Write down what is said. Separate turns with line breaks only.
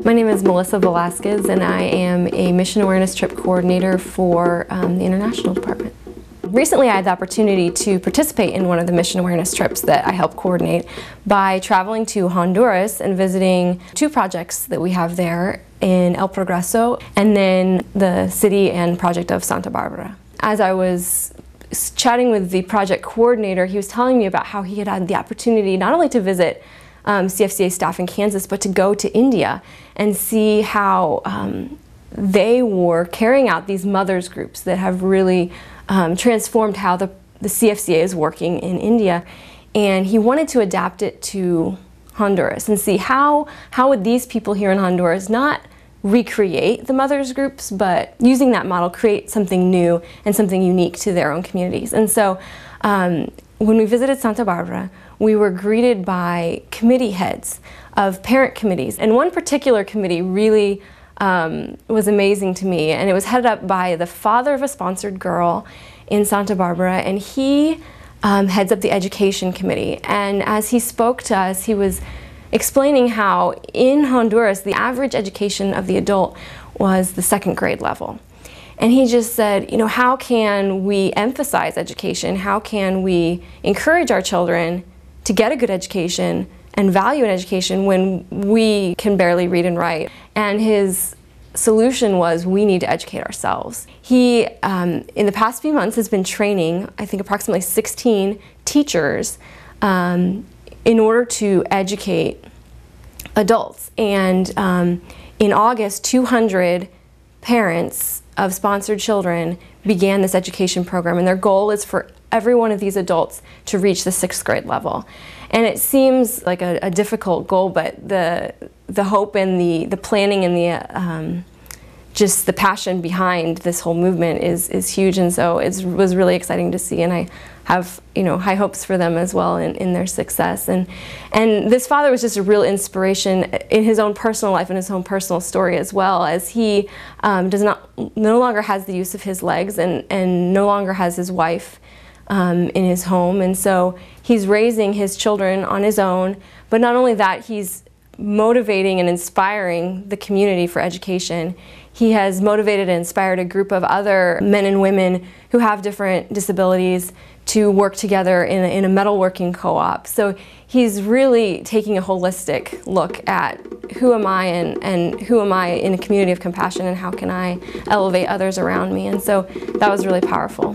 My name is Melissa Velazquez, and I am a Mission Awareness Trip Coordinator for the International Department. Recently, I had the opportunity to participate in one of the Mission Awareness trips that I help coordinate by traveling to Honduras and visiting two projects that we have there in El Progreso and then the city and project of Santa Barbara. As I was chatting with the project coordinator, he was telling me about how he had had the opportunity not only to visit CFCA staff in Kansas, but to go to India and see how they were carrying out these mothers groups that have really transformed how the CFCA is working in India. And he wanted to adapt it to Honduras and see how would these people here in Honduras not recreate the mothers groups, but using that model create something new and something unique to their own communities. And so when we visited Santa Barbara, we were greeted by committee heads of parent committees. And one particular committee really was amazing to me, and it was headed up by the father of a sponsored girl in Santa Barbara, and he heads up the education committee. And as he spoke to us, he was explaining how in Honduras the average education of the adult was the second grade level. And he just said, you know, how can we emphasize education? How can we encourage our children to get a good education and value an education when we can barely read and write? And his solution was, we need to educate ourselves. He, in the past few months, has been training, I think, approximately 16 teachers in order to educate adults. And in August, 200 parents of sponsored children began this education program, and their goal is for every one of these adults to reach the 6th grade level. And it seems like a difficult goal, but the hope and the planning and the just the passion behind this whole movement is huge, and so it was really exciting to see, and I have, you know, high hopes for them as well in their success. And this father was just a real inspiration in his own personal life and his own personal story as well, as he no longer has the use of his legs and no longer has his wife in his home, and so he's raising his children on his own. But not only that, he's motivating and inspiring the community for education. He has motivated and inspired a group of other men and women who have different disabilities to work together in a metalworking co-op. So he's really taking a holistic look at who am I and who am I in a community of compassion and how can I elevate others around me. And so that was really powerful.